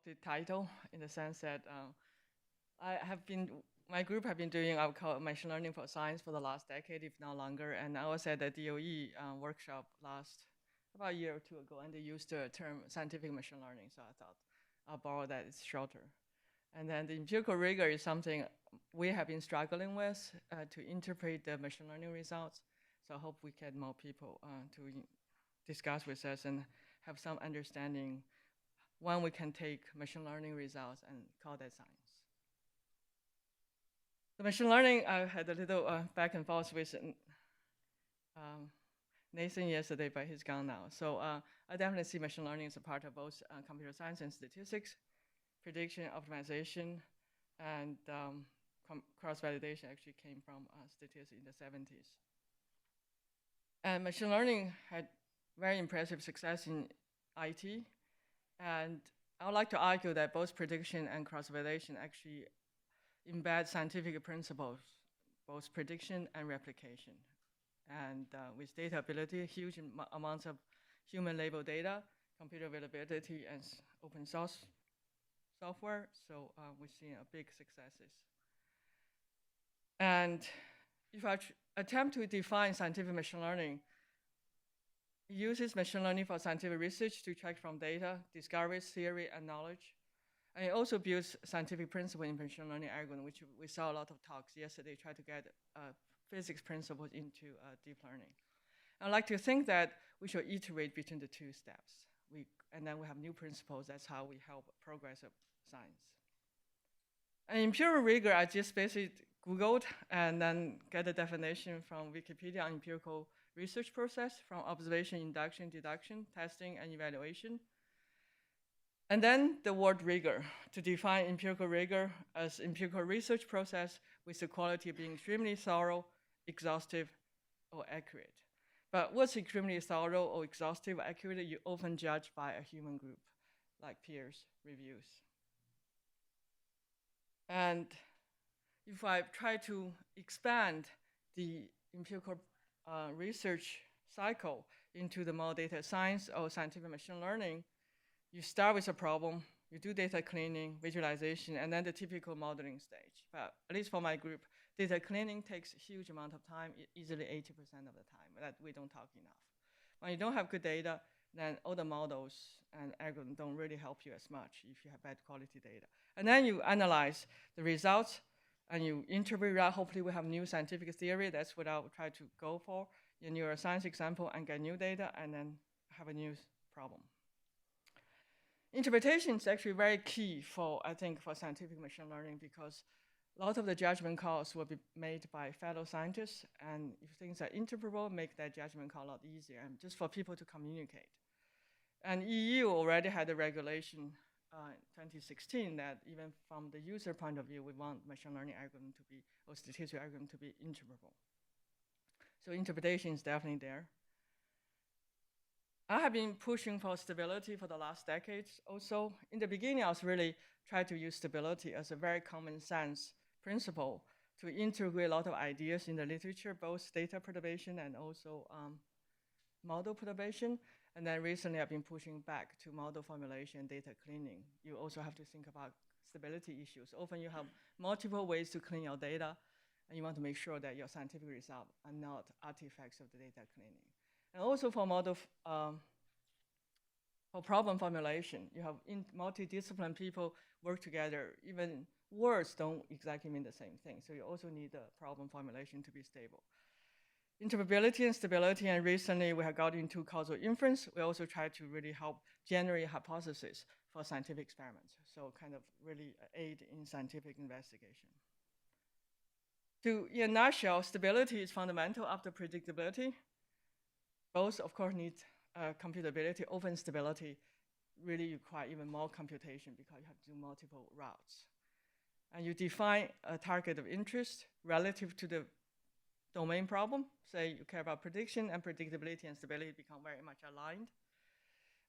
the title in the sense that my group have been doing what we call machine learning for science for the last decade, if not longer. And I was at the DOE workshop about a year or two ago, and they used the term scientific machine learning. So I thought I'll borrow that, it's shorter. And then the empirical rigor is something we have been struggling with to interpret the machine learning results. So I hope we get more people to discuss with us and have some understanding when we can take machine learning results and call that science. The machine learning, I had a little back and forth with Nathan yesterday, but he's gone now. So I definitely see machine learning as a part of both computer science and statistics, prediction, optimization, and cross-validation actually came from statistics in the 70s. And machine learning had very impressive success in IT. And I would like to argue that both prediction and cross-validation actually embed scientific principles, both prediction and replication. And with data ability, huge amounts of human label data, computer availability, and open source software. So we've seen a big successes. And if I attempt to define scientific machine learning, it uses machine learning for scientific research to extract from data, discoveries, theory, and knowledge. And it also builds scientific principle in machine learning algorithm, which we saw a lot of talks yesterday, try to get physics principles into deep learning. I like to think that we should iterate between the two steps. And then we have new principles. That's how we help progress of science. And empirical rigor, I just basically Googled and then get a definition from Wikipedia on empirical research process from observation, induction, deduction, testing, and evaluation. And then the word rigor, to define empirical rigor as empirical research process with the quality of being extremely thorough, exhaustive, or accurate. But what's extremely thorough or exhaustive or accurate, you often judge by a human group, like peers, reviews. And if I try to expand the empirical research cycle into the more data science or scientific machine learning, you start with a problem, you do data cleaning, visualization, and then the typical modeling stage. But at least for my group, data cleaning takes a huge amount of time, easily 80% of the time, that we don't talk enough. When you don't have good data, then all the models and algorithms don't really help you as much if you have bad quality data. And then you analyze the results, and you interpret that. Hopefully we have new scientific theory. That's what I'll try to go for in neuroscience example, and get new data, and then have a new problem. Interpretation is actually very key for, I think, for scientific machine learning, because a lot of the judgment calls will be made by fellow scientists, and if things are interpretable, make that judgment call a lot easier, and just for people to communicate. And EU already had a regulation in 2016 that even from the user point of view, we want machine learning algorithm to be, or statistical algorithm to be interpretable. So interpretation is definitely there. I have been pushing for stability for the last decades also. In the beginning, I was really trying to use stability as a very common sense principle to integrate a lot of ideas in the literature, both data perturbation and also model perturbation. And then recently, I've been pushing back to model formulation and data cleaning. You also have to think about stability issues. Often you have multiple ways to clean your data, and you want to make sure that your scientific results are not artifacts of the data cleaning. And also for model, for problem formulation, you have multidisciplinary people work together. Even words don't exactly mean the same thing. So you also need the problem formulation to be stable. Interpretability and stability, and recently we have got into causal inference. We also try to really help generate hypotheses for scientific experiments. So kind of really aid in scientific investigation. In a nutshell, stability is fundamental after predictability. Both, of course, need computability. Open stability really require even more computation because you have to do multiple routes. And you define a target of interest relative to the domain problem. Say you care about prediction, and predictability and stability become very much aligned.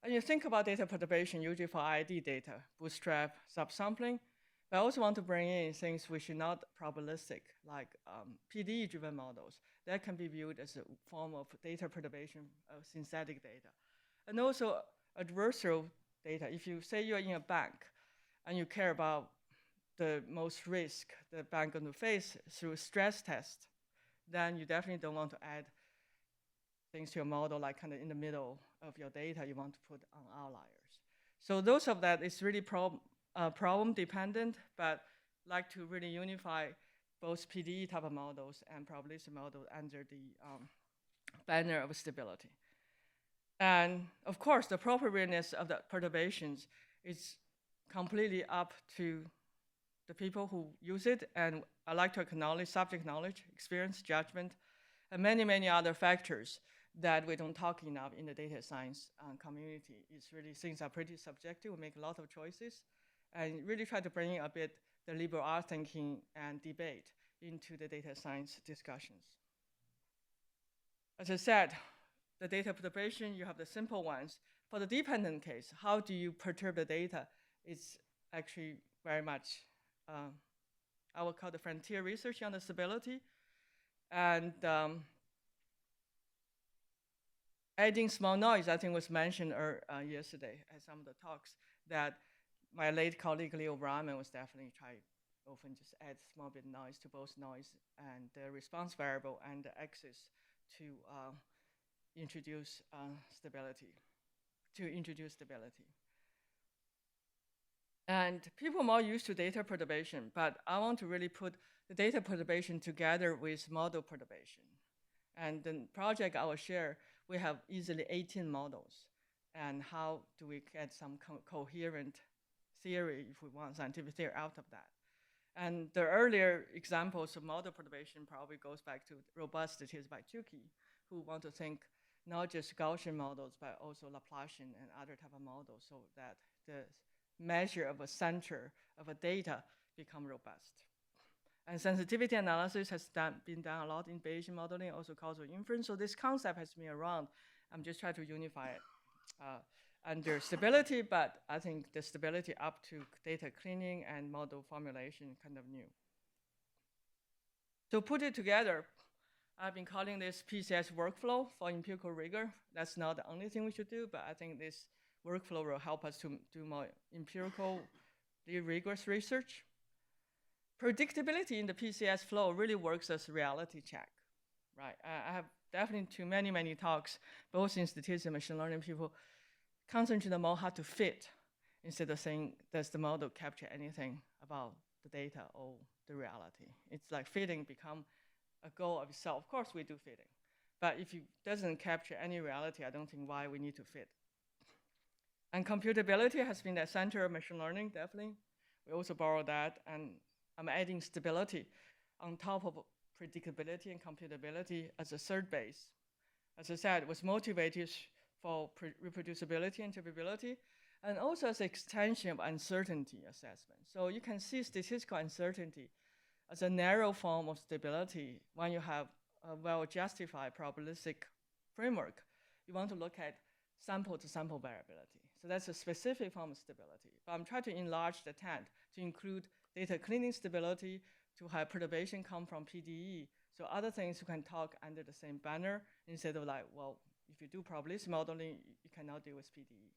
And you think about data perturbation, usually for ID data, bootstrap, subsampling. But I also want to bring in things which are not probabilistic, like PDE-driven models. That can be viewed as a form of data perturbation of synthetic data. And also adversarial data. If you say you're in a bank, and you care about the most risk the bank going to face through stress test, then you definitely don't want to add things to your model like kind of in the middle of your data you want to put on outliers. So those of that is really problem dependent, but like to really unify both PDE type of models and probabilistic models under the banner of stability. And of course, the appropriateness of the perturbations is completely up to the people who use it. And I like to acknowledge subject knowledge, experience, judgment, and many, many other factors that we don't talk enough in the data science community. It's really, things are pretty subjective. We make a lot of choices and really try to bring a bit the liberal art thinking and debate into the data science discussions. As I said, the data perturbation, you have the simple ones. For the dependent case, how do you perturb the data? It's actually very much, I would call the frontier research on the stability. And adding small noise, I think was mentioned yesterday at some of the talks, that my late colleague Leo Brahman was definitely trying often just add small bit noise to both noise and the response variable and the axis to introduce stability. And people are more used to data perturbation, but I want to really put the data perturbation together with model perturbation. And the project I will share, we have easily 18 models. And how do we get some coherent theory, if we want scientific theory, out of that? And the earlier examples of model perturbation probably goes back to robust statistics by Tukey, who want to think not just Gaussian models, but also Laplacian and other type of models, so that the measure of a center of a data become robust. And sensitivity analysis has been done a lot in Bayesian modeling, also causal inference. So this concept has been around. I'm just trying to unify it under stability, but I think the stability up to data cleaning and model formulation kind of new. So put it together, I've been calling this PCS workflow for empirical rigor. That's not the only thing we should do, but I think this workflow will help us to do more empirical, rigorous research. Predictability in the PCS flow really works as a reality check, right? I have definitely too many talks, both in statistics and machine learning, people concentrate more how to fit instead of saying, does the model capture anything about the data or the reality? It's like fitting become a goal of itself. Of course we do fitting, but if it doesn't capture any reality, I don't think why we need to fit. And computability has been the center of machine learning, definitely. We also borrow that, and I'm adding stability on top of predictability and computability as a third base. As I said, it was motivated for reproducibility and interpretability, and also as an extension of uncertainty assessment. So you can see statistical uncertainty as a narrow form of stability when you have a well-justified probabilistic framework. You want to look at sample-to-sample variability. So that's a specific form of stability. But I'm trying to enlarge the tent to include data cleaning stability, to have perturbation come from PDE. So other things you can talk under the same banner instead of like, well, if you do probabilistic modeling, you cannot deal with PDE.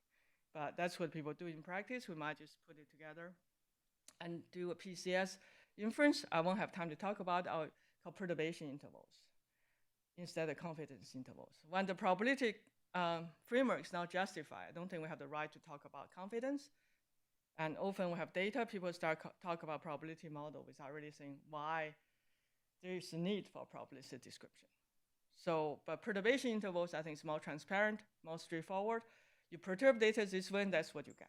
But that's what people do in practice. We might just put it together and do a PCS inference. I won't have time to talk about our perturbation intervals instead of confidence intervals. When the probability framework is not justified, I don't think we have the right to talk about confidence. And often we have data, people start talk about probability model without really saying why there is a need for probabilistic description. So, but perturbation intervals, I think, is more transparent, more straightforward. You perturb data this way, and that's what you get.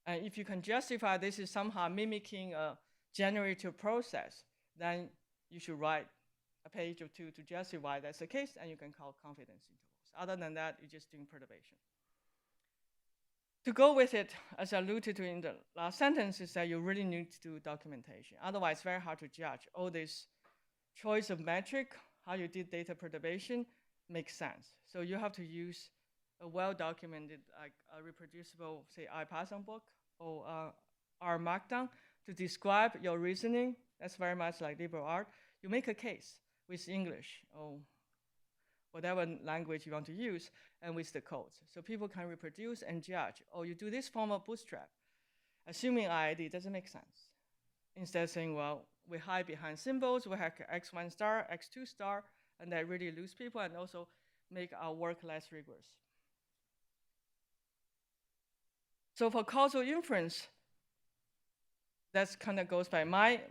And if you can justify this is somehow mimicking a generative process, then you should write a page or two to justify that's the case, and you can call confidence intervals. Other than that, you're just doing perturbation. To go with it, as I alluded to in the last sentence, is that you really need to do documentation. Otherwise, it's very hard to judge. All this choice of metric, how you did data perturbation, makes sense. So you have to use a well-documented, like a reproducible, say, IPython book or R Markdown to describe your reasoning. That's very much like liberal art. You make a case with English or whatever language you want to use, and with the codes. So people can reproduce and judge. Oh, you do this form of bootstrap. assuming IID doesn't make sense. Instead saying, well, we hide behind symbols, we have X1 star, X2 star, and that really lose people and also make our work less rigorous. So for causal inference, that kind of goes by my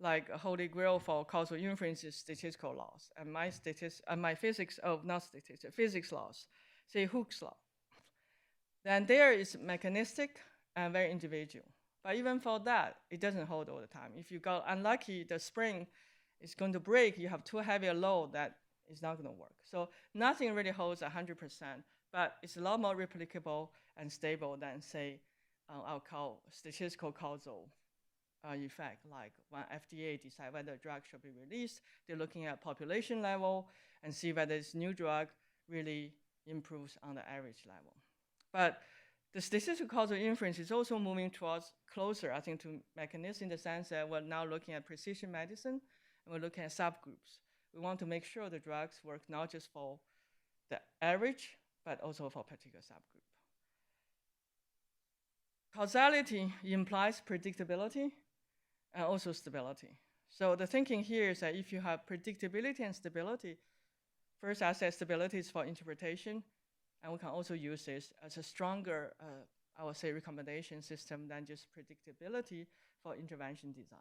like a holy grail for causal inference is statistical laws, and my physics, not statistics, physics laws, say Hooke's law. Then there is mechanistic and very individual. But even for that, it doesn't hold all the time. If you got unlucky, the spring is going to break, you have too heavy a load, that is not going to work. So nothing really holds 100%, but it's a lot more replicable and stable than, say, I'll call statistical causal effect, like when FDA decide whether a drug should be released, they're looking at population level and see whether this new drug really improves on the average level. But the statistical causal inference is also moving towards closer, I think, to mechanism in the sense that we're now looking at precision medicine and we're looking at subgroups. We want to make sure the drugs work not just for the average, but also for a particular subgroup. Causality implies predictability and also stability. So the thinking here is that if you have predictability and stability, first I said stability is for interpretation, and we can also use this as a stronger, I would say, recommendation system than just predictability for intervention design.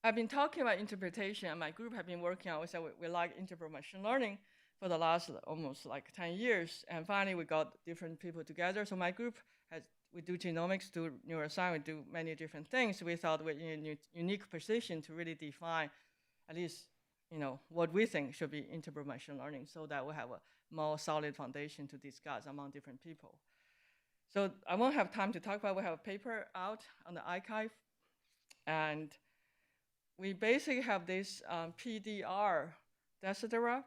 I've been talking about interpretation, and my group have been working on, we like interpretable machine learning for the last almost like 10 years, and finally we got different people together. So my group we do genomics, do neuroscience, we do many different things. We thought we're in a unique position to really define at least what we think should be interpretable machine learning, so that we have a more solid foundation to discuss among different people. So I won't have time to talk about, we have a paper out on the archive, and we basically have this PDR, etc.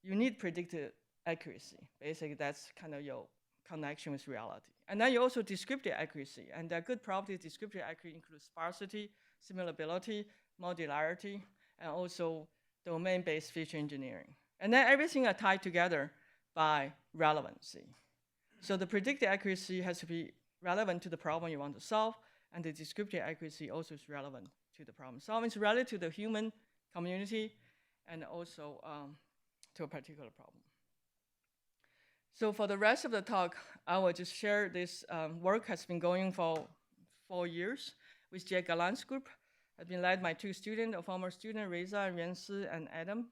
You need predicted accuracy. Basically, that's kind of your connection with reality. And then you also descriptive accuracy. And the good properties, descriptive accuracy includes sparsity, simulability, modularity, and also domain-based feature engineering. And then everything are tied together by relevancy. So the predicted accuracy has to be relevant to the problem you want to solve, and the descriptive accuracy also is relevant to the problem solving. It's related to the human community and also to a particular problem. So for the rest of the talk, I will just share this work has been going for 4 years with Jack Galant's group. Has been led by 2 students, a former student, Reza and Yuansi and Adam,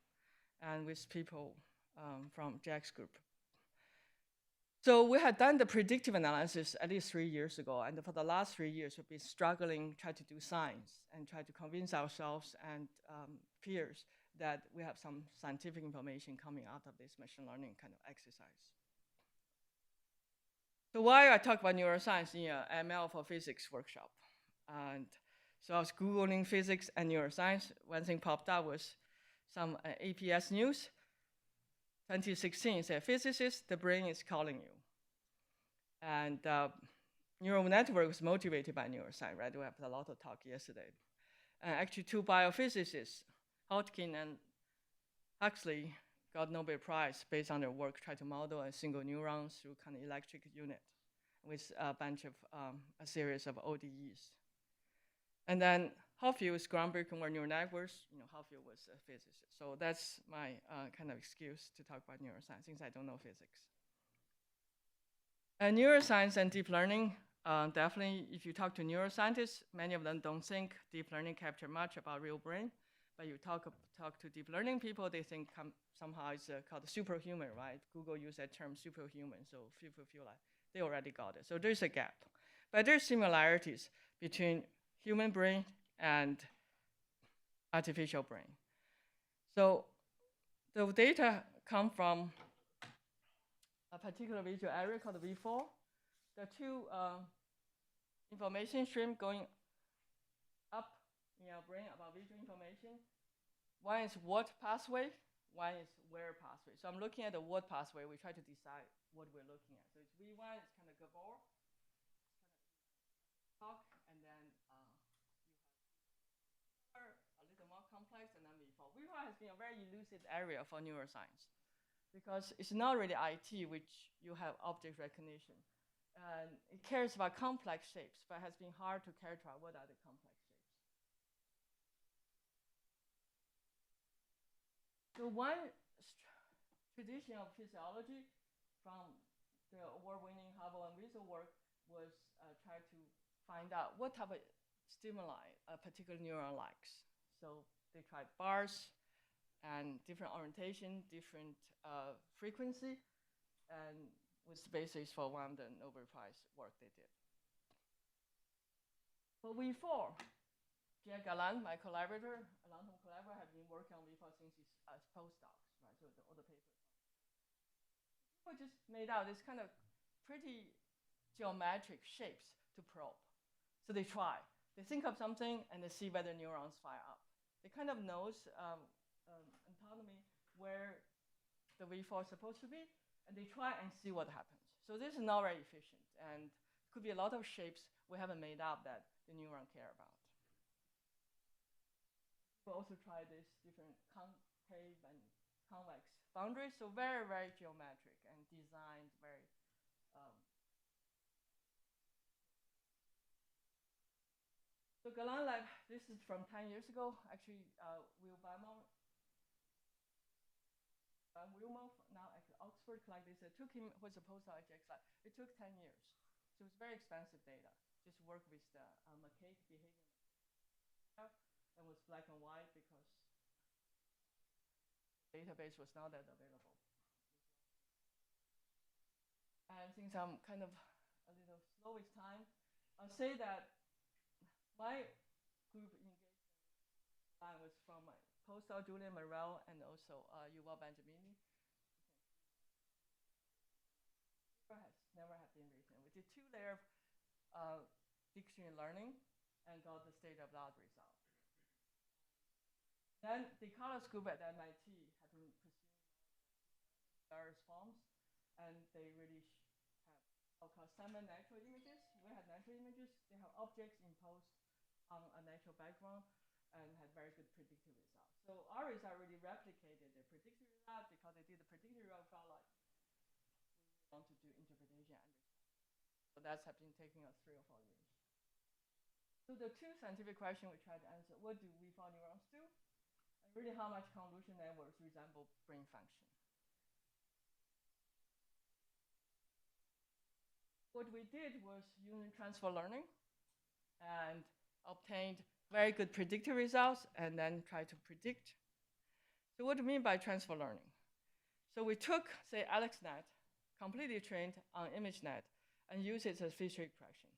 and with people from Jack's group. So we had done the predictive analysis at least 3 years ago, and for the last 3 years, we've been struggling, trying to do science and try to convince ourselves and peers that we have some scientific information coming out of this machine learning kind of exercise. So why I talk about neuroscience in an ML for physics workshop? And so I was Googling physics and neuroscience. One thing popped up was some APS news. 2016 said, physicists, the brain is calling you. And neural network was motivated by neuroscience, right? We have a lot of talk yesterday. And actually 2 biophysicists, Hodgkin and Huxley, got Nobel Prize based on their work, trying to model a single neuron through kind of electric unit with a bunch of, a series of ODEs. And then Hopfield was groundbreaking were neural networks. Hopfield was a physicist. So that's my kind of excuse to talk about neuroscience, since I don't know physics. And neuroscience and deep learning, definitely, if you talk to neuroscientists, many of them don't think deep learning capture much about real brain. But you talk to deep learning people, they think somehow it's called superhuman, right? Google used that term superhuman, so people feel like they already got it. So there's a gap. But there's similarities between human brain and artificial brain. So the data come from a particular visual area called V4. The 2 information streams going up in our brain about visual information. One is what pathway, one is where pathway. So I'm looking at the what pathway. We try to decide what we're looking at. So it's V1, it's kind of Gabor, talk, and then a little more complex, and then V4. V4 has been a very elusive area for neuroscience. because it's not really IT, which you have object recognition. And it cares about complex shapes, but it has been hard to characterize what are the complex shapes. So one tradition of physiology from the award-winning Hubble and Rizzo work was try to find out what type of stimuli a particular neuron likes. So they tried bars and different orientation, different frequency, and was the basis for one of the Nobel Prize work they did. For V4, Pierre Galland, my collaborator, a long-term collaborator, have been working on V4 since he's postdocs, right? So all the papers. People just made out this kind of pretty geometric shapes to probe. So they try. They think of something and they see whether neurons fire up. They kind of knows anatomy where the V4 is supposed to be, and they try and see what happens. So this is not very efficient, and it could be a lot of shapes we haven't made up that the neuron care about. We also try this different concave and convex boundaries, so very, very geometric and designed very. So Galland lab, this is from 10 years ago. Actually, Will Wilmot, now at Oxford, collected this. It took him, was a postdoc at JX Lab. It took 10 years. So it's very expensive data. Just work with the macaque behavior. And was black and white because the database was not that available. And since I'm kind of a little slow with time, I'll say that my group engagement was from my postdoc Julian Morel and also Yuval Benjamini. Has never have been written. We did 2-layer dictionary learning and got the state-of-the-art result. Then the Carlos group at MIT have been pursuing various forms, and they really have called semi-natural images. We have natural images. They have objects imposed on a natural background and had very good predictive results. So our result really replicated the predictive result because they did the predictive result felt like we want to do interpretation and result. So that's been taking us 3 or 4 years. So the 2 scientific questions we try to answer: what do V4 neurons do? And really how much convolution networks resemble brain function? What we did was using transfer learning and obtained very good predictive results and then try to predict. So what do you mean by transfer learning? So we took, say, AlexNet, completely trained on ImageNet, and used it as feature extraction.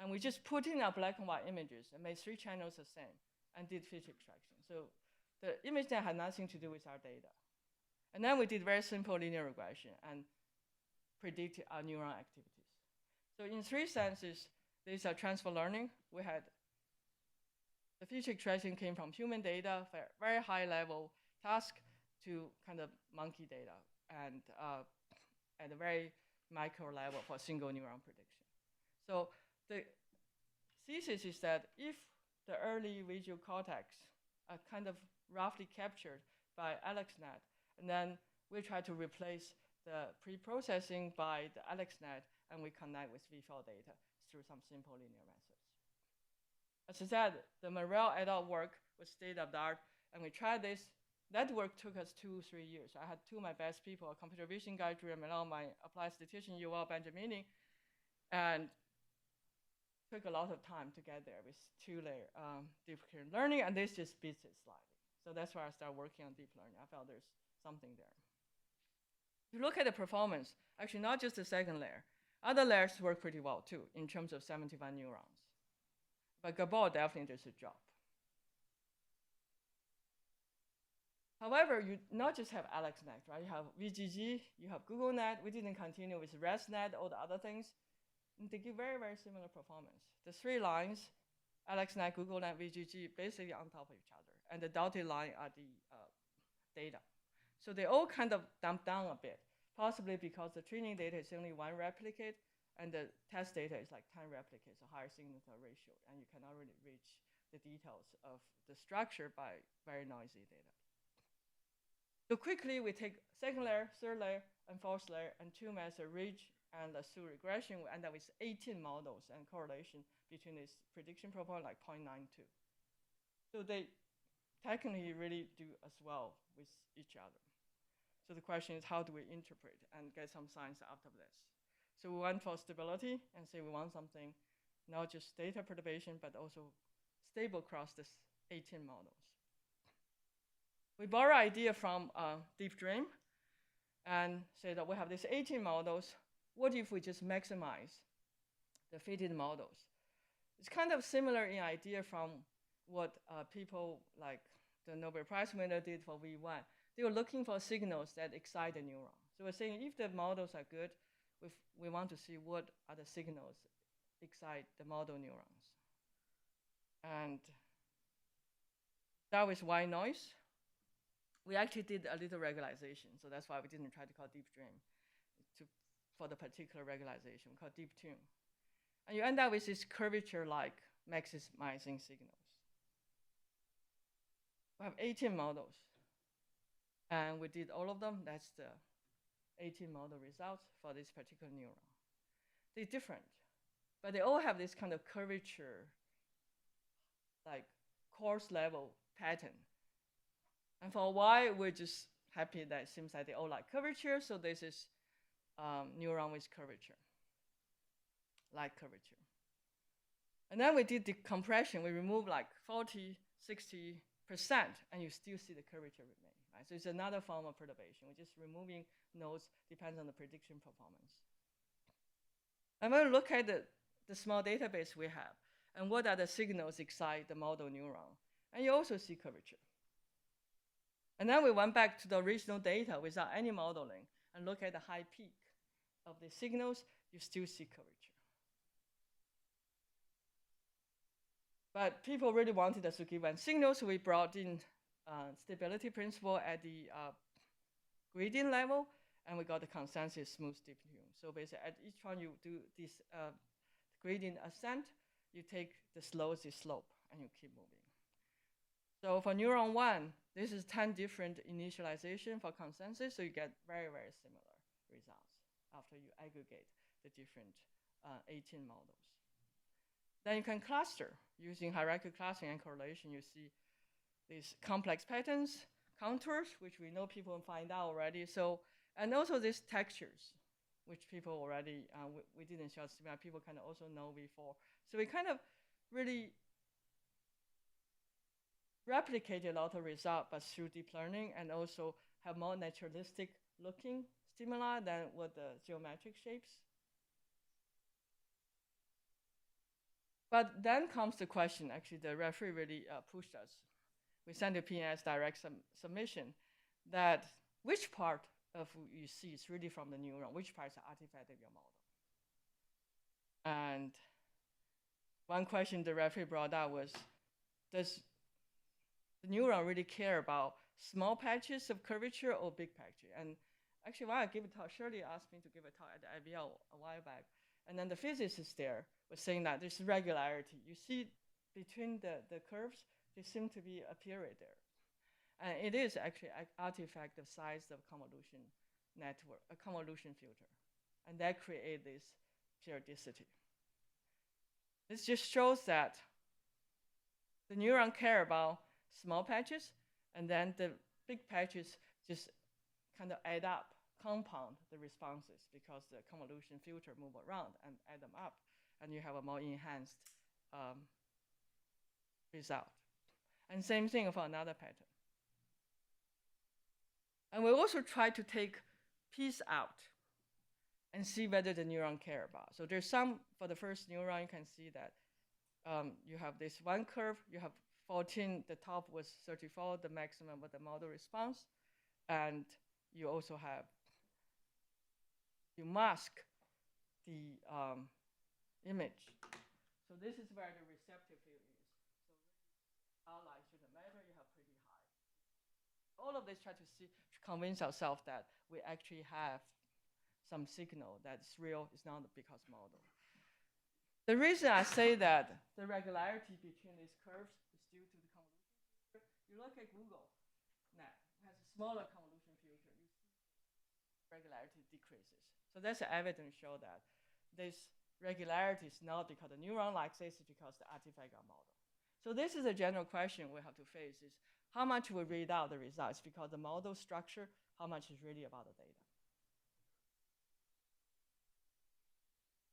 And we just put in our black and white images and made 3 channels the same and did feature extraction. So the ImageNet had nothing to do with our data. And then we did very simple linear regression and predicted our neuron activities. So in 3 senses, these are transfer learning. We had the feature extraction came from human data, very high level task, to kind of monkey data, and at a very micro level for single neuron prediction. So the thesis is that if the early visual cortex are kind of roughly captured by AlexNet, and then we try to replace the pre-processing by the AlexNet, and we connect with V4 data through some simple linear methods. As I said, the Morel et al. Work was state-of-the-art, and we tried this. That work took us 2-3 years. I had 2 of my best people, a computer vision guy, Julian Morel, my applied statistician, Yuval Benjamini, and took a lot of time to get there with 2-layer deep learning, and this just beats it slightly. So that's why I started working on deep learning. I felt there's something there. If you look at the performance, actually not just the 2nd layer, other layers work pretty well too in terms of 71 neurons. But Gabor definitely does a job. However, you not just have AlexNet, right? You have VGG, you have GoogleNet. We didn't continue with ResNet, all the other things. And they give very, very similar performance. The 3 lines, AlexNet, GoogleNet, VGG, basically on top of each other. And the dotted line are the data. So they all kind of dump down a bit, possibly because the training data is only 1 replicate, and the test data is like 10 replicates, a higher signal-to-noise ratio, and you cannot really reach the details of the structure by very noisy data. So quickly, we take second layer, third layer, and fourth layer, and two methods, ridge and Lasso regression. We end up with 18 models and correlation between this prediction profile like 0.92. So they technically really do as well with each other. So the question is, how do we interpret and get some science out of this? So we went for stability and say we want something not just data perturbation, but also stable across this 18 models. We borrow idea from DeepTune and say that we have these 18 models. What if we just maximize the fitted models? It's kind of similar in idea from what people like the Nobel Prize winner did for V1. They were looking for signals that excite the neuron. So we're saying if the models are good, we want to see what are the signals excite the model neurons. And that was white noise. We actually did a little regularization, so that's why we didn't try to call DeepTune for the particular regularization. We call DeepTune. And you end up with this curvature-like maximizing signals. We have 18 models, and we did all of them. That's the 18 model results for this particular neuron. They're different, but they all have this kind of curvature, like coarse level pattern. And for a while, we're just happy that it seems like they all like curvature, so this is neuron with curvature, like curvature. And then we did decompression. We removed like 40, 60%, and you still see the curvature remain. Right? So it's another form of perturbation. We're just removing nodes, depends on the prediction performance. And when we look at the small database we have, and what are the signals excite the model neuron, and you also see curvature. And then we went back to the original data without any modeling and look at the high peak of the signals, you still see curvature. But people really wanted us to give one signal, so we brought in stability principle at the gradient level, and we got the consensus smooth DeepTune. So basically, at each one you do this gradient ascent, you take the slowest slope, and you keep moving. So for Neuron 1, this is 10 different initialization for consensus, so you get very, very similar results after you aggregate the different 18 models. Then you can cluster. Using hierarchical clustering and correlation, you see these complex patterns, contours, which we know people find out already. So, and also these textures, which people already, we didn't show, people kind of also know before. So we kind of really replicate a lot of results, but through deep learning, and also have more naturalistic looking stimuli than what the geometric shapes. But then comes the question, actually, the referee really pushed us. We sent a PNS direct submission that which part of you see is really from the neuron, which part is an artifact of your model. And one question the referee brought up was, does the neuron really care about small patches of curvature or big patches? And actually, while I give a talk, Shirley asked me to give a talk at the IBL a while back. And then the physicist there was saying that there's regularity. You see between the curves, there seem to be a period there. And it is actually an artifact of size of convolution network, a convolution filter. And that creates this periodicity. This just shows that the neuron care about small patches, and then the big patches just kind of add up, compound the responses because the convolution filter move around and add them up, and you have a more enhanced result. And same thing for another pattern. And we also try to take piece out and see whether the neuron care about. So there's some, for the first neuron, you can see that you have this one curve, you have 14, the top was 34, the maximum of the model response, and you also have, you mask the image. So this is where the receptive field is. So outline shouldn't matter, you have pretty high. All of this try to see, to convince ourselves that we actually have some signal that's real, it's not because model. The reason I say that the regularity between these curves is due to the convolution filter. You look at Google Net, it has a smaller convolution regularity decreases. So that's the evidence show that this regularity is not because the neuron likes this, it's because the artifact got model. So this is a general question we have to face is how much we read out the results because the model structure, how much is really about the data.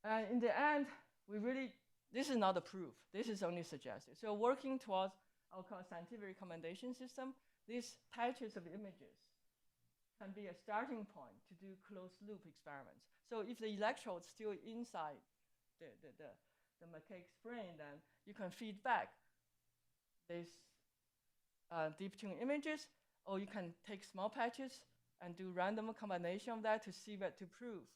And in the end, this is not a proof. This is only suggested. So working towards, I'll call scientific recommendation system, these patches of images can be a starting point to do closed loop experiments. So if the electrode's still inside the macaque's brain, then you can feed back these DeepTune images, or you can take small patches and do random combination of that to see what to prove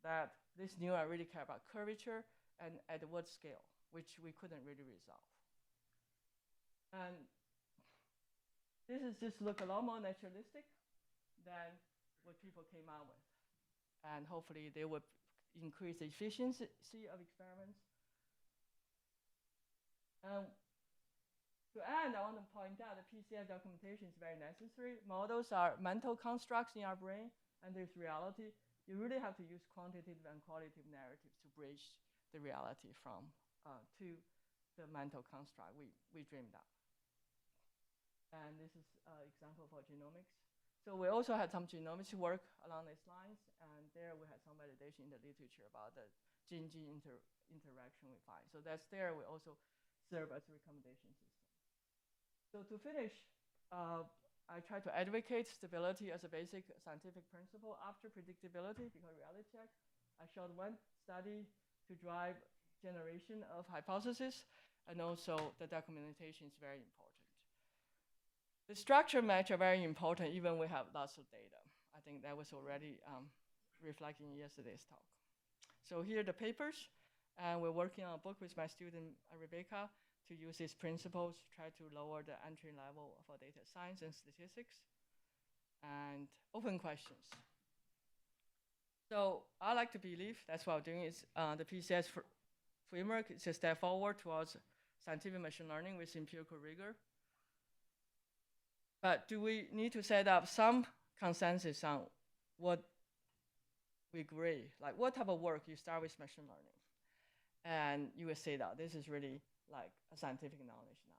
that this neuron really care about curvature and at what scale, which we couldn't really resolve. And this is just look a lot more naturalistic than what people came out with. And hopefully they would increase the efficiency of experiments. To end, I want to point out that PCS documentation is very necessary. Models are mental constructs in our brain, and there's reality. You really have to use quantitative and qualitative narratives to bridge the reality from to the mental construct we dreamed up. And this is an example for genomics. So we also had some genomics work along these lines, and there we had some validation in the literature about the gene-gene interaction we find. So that's there. We also serve as a recommendation system. So to finish, I try to advocate stability as a basic scientific principle after predictability, because reality check. I showed one study to drive generation of hypotheses, and also the documentation is very important. The structure match are very important, even we have lots of data. I think that was already reflected in yesterday's talk. So here are the papers, and we're working on a book with my student, Rebecca, to use these principles, try to lower the entry level for data science and statistics, and open questions. So I like to believe that's what I'm doing is the PCS framework is a step forward towards scientific machine learning with empirical rigor. But do we need to set up some consensus on what we agree? Like what type of work you start with machine learning? And you will say that this is really like a scientific knowledge now.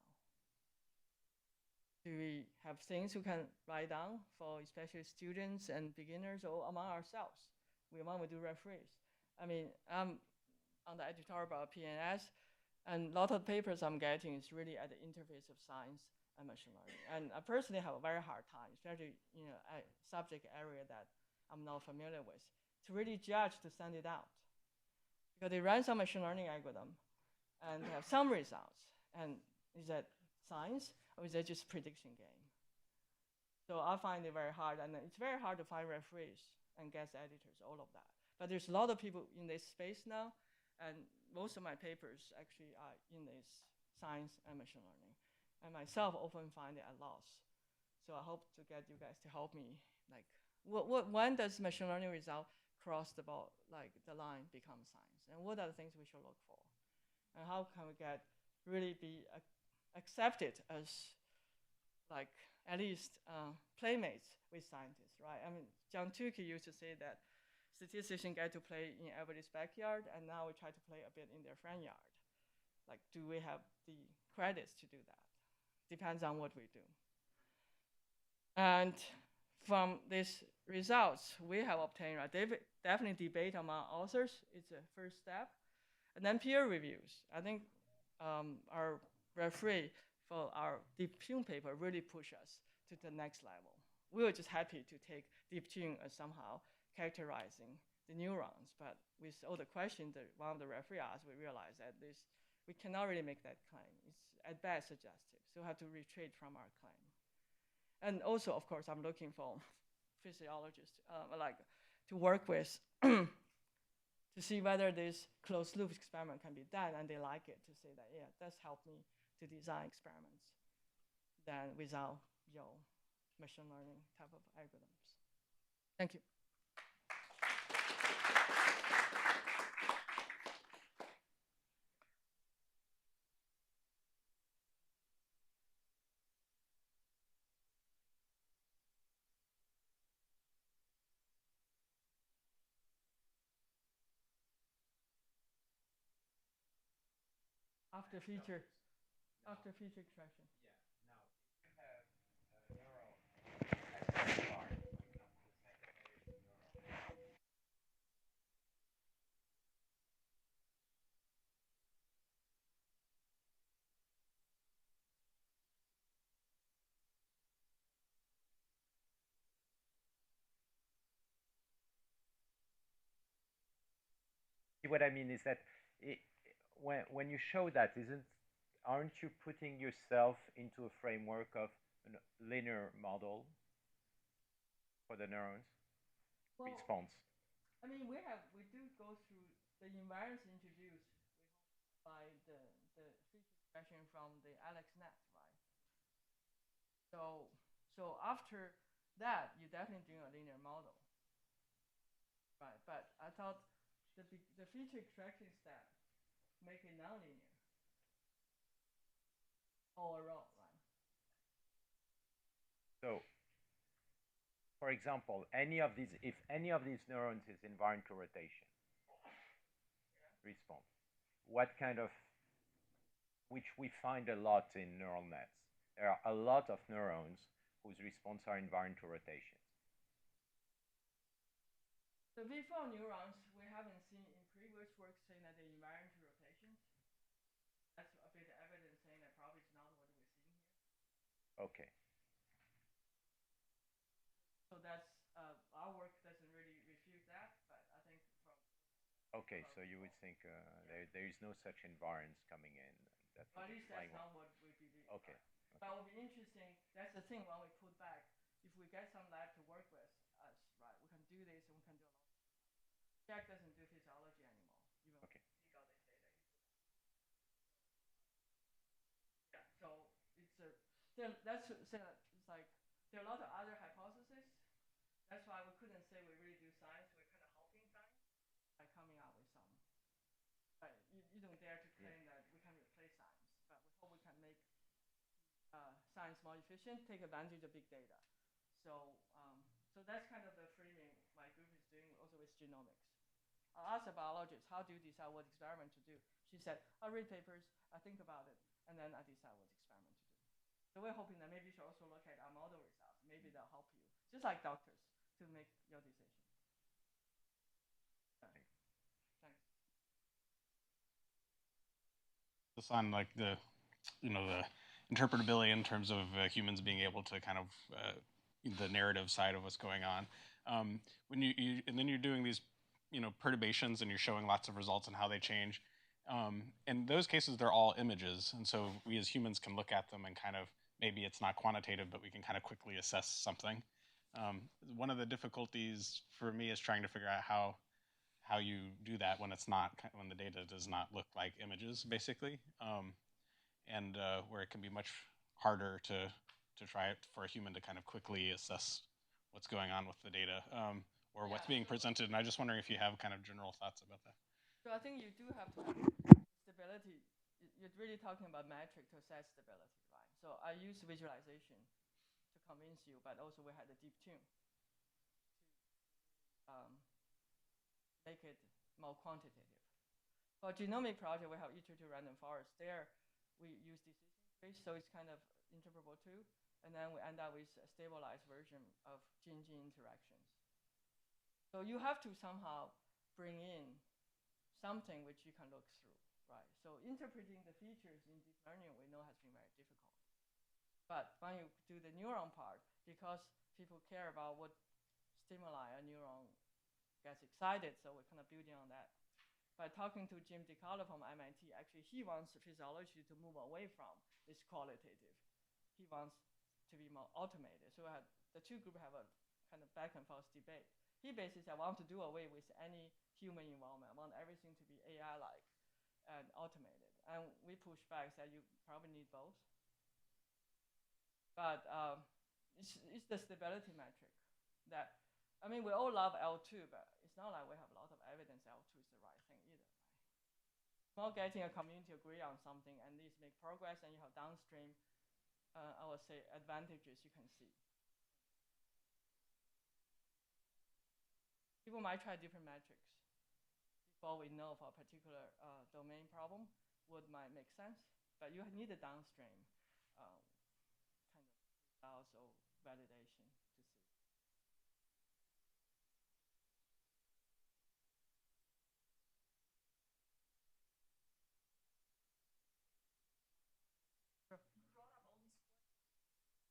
Do we have things we can write down for especially students and beginners or among ourselves? When we do referees. I mean, I'm on the editorial about PNS, and a lot of papers I'm getting is really at the interface of science and machine learning. And I personally have a very hard time, especially a subject area that I'm not familiar with, to really judge to send it out. Because they run some machine learning algorithm and have some results. And is that science or is that just prediction game? So I find it very hard, and it's very hard to find referees and guest editors, all of that. But there's a lot of people in this space now, and most of my papers actually are in this science and machine learning. And myself often find it a loss. So I hope to get you guys to help me. Like, when does machine learning result cross the line become science? And what are the things we should look for? And how can we really be accepted as like at least playmates with scientists, right? I mean, John Tukey used to say that statisticians get to play in everybody's backyard, and now we try to play a bit in their front yard. Like, do we have the credits to do that? Depends on what we do. And from these results we have obtained, right, definitely debate among authors is the first step. And then peer reviews. I think our referee for our DeepTune paper really pushed us to the next level. We were just happy to take DeepTune as somehow characterizing the neurons, but with all the questions that one of the referees asked, we realized that we cannot really make that claim. It's at best suggestive, so we have to retreat from our claim. And also, of course, I'm looking for physiologists to work with to see whether this closed loop experiment can be done, and they like it, to say that, yeah, that's helped me to design experiments than without your machine learning type of algorithms. Thank you. after feature, after feature extraction. What I mean is that when you show that, aren't you putting yourself into a framework of a linear model for the neurons response? I mean, we do go through the environments introduced by the feature extraction from the AlexNet, right? So after that, you're definitely doing a linear model, right? But I thought the feature extraction step make it nonlinear all around, right? So, for example, if any of these neurons is invariant to rotation, response, what kind of, which we find a lot in neural nets. There are a lot of neurons whose response are invariant to rotations. The V4 neurons, we haven't seen in previous work saying that they're invariant to rotations. That's a bit of evidence saying that probably it's not what we're seeing here. Okay. So that's our work doesn't really refute that, but I think from. Okay, so you would think there is no such invariance coming in. That at least that's not what we believe. Okay. But it would be interesting. That's the thing when we put back. If we get some lab to work with us, right, we can do this and we can do a lot. Jack doesn't do physiology anymore. Even okay. He got this data. Yeah. So it's that's it's like there are a lot of other hypotheses. That's why we couldn't say we really do science. We're kind of helping science by coming up with some. But you don't dare to claim that we can replace science. But we hope we can make science more efficient, take advantage of big data. So that's kind of the framing my group is doing also with genomics. I asked a biologist, how do you decide what experiment to do? She said, I read papers, I think about it, and then I decide what experiment to do. So we're hoping that maybe you should also look at our model results. Maybe they'll help you, just like doctors, to make your decision. Thanks. This on like the interpretability in terms of humans being able to kind of the narrative side of what's going on. When you and then you're doing these perturbations and you're showing lots of results and how they change. In those cases, they're all images, and so we as humans can look at them and kind of maybe it's not quantitative, but we can kind of quickly assess something. One of the difficulties for me is trying to figure out how you do that when it's not when the data does not look like images, basically, and where it can be much harder to try it for a human to kind of quickly assess what's going on with the data or what's being presented. And I just wondering if you have kind of general thoughts about that. So I think you do have to have stability. You're really talking about metric to assess stability, right? So I use visualization to convince you, but also we had the DeepTune to make it more quantitative. For genomic project, we have iterative random forest. There, we use decision trees, so it's kind of interpretable too. And then we end up with a stabilized version of gene-gene interactions. So you have to somehow bring in something which you can look through, right? So interpreting the features in deep learning we know has been very difficult. But when you do the neuron part, because people care about what stimuli a neuron gets excited, so we're kind of building on that. By talking to Jim DiCarlo from MIT, actually he wants physiology to move away from this qualitative. He wants to be more automated. So the two groups have a kind of back and forth debate. He basically said, I want to do away with any human involvement. I want everything to be AI-like and automated. And we push back, said you probably need both. But it's the stability metric that, I mean, we all love L2, but it's not like we have a lot of evidence L2 is the right thing either, right? Not getting a community to agree on something and these make progress and you have downstream, I would say, advantages you can see. People might try different metrics before we know for a particular domain problem. what might make sense, but you need a downstream kind of results or validation to see.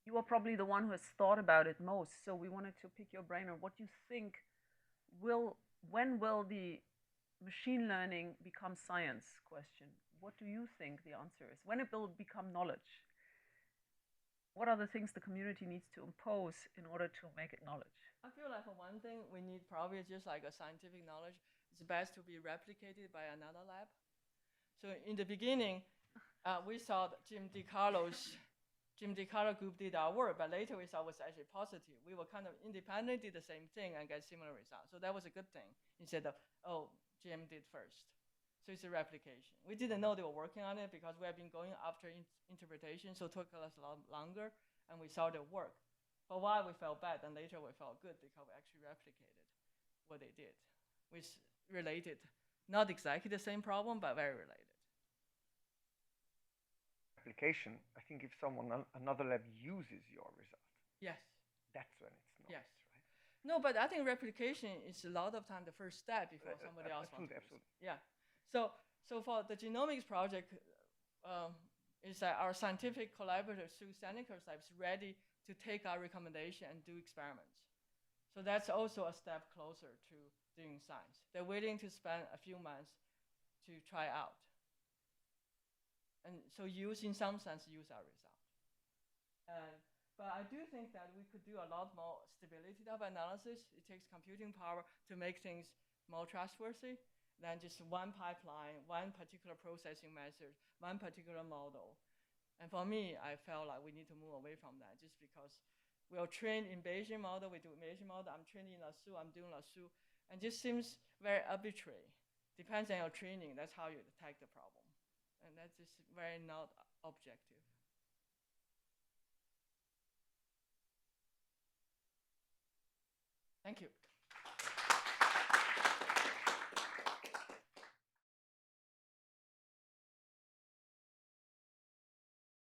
You are probably the one who has thought about it most, so we wanted to pick your brain on what you think when will the machine learning become science question. What do you think the answer is? When it will become knowledge? What are the things the community needs to impose in order to make it knowledge? I feel like for one thing, we need probably just like a scientific knowledge. It's best to be replicated by another lab. So in the beginning, we saw Jim DiCarlo group did our work, but later we saw it was actually positive. We were kind of independent, did the same thing, and get similar results. So that was a good thing instead of, oh, Jim did first. So it's a replication. We didn't know they were working on it because we have been going after interpretation, so it took us a lot longer, and we saw their work. For a while, we felt bad, and later we felt good because we actually replicated what they did, which related, not exactly the same problem, but very related. Application, I think if another lab uses your result, yes, that's when it's not. Yes. Right? No, but I think replication is a lot of time the first step before somebody else wants to. Absolutely. Yeah. So for the genomics project, is that our scientific collaborator Sue Stanicker's lab is ready to take our recommendation and do experiments. So that's also a step closer to doing science. They're willing to spend a few months to try out. And so in some sense, use our result. But I do think that we could do a lot more stability type analysis. It takes computing power to make things more trustworthy than just one pipeline, one particular processing method, one particular model. And for me, I felt like we need to move away from that just because we are trained in Bayesian model, we do Bayesian model, I'm trained in Lasso, I'm doing Lasso, and just seems very arbitrary. Depends on your training, that's how you attack the problem. And that's just very not objective. Thank you.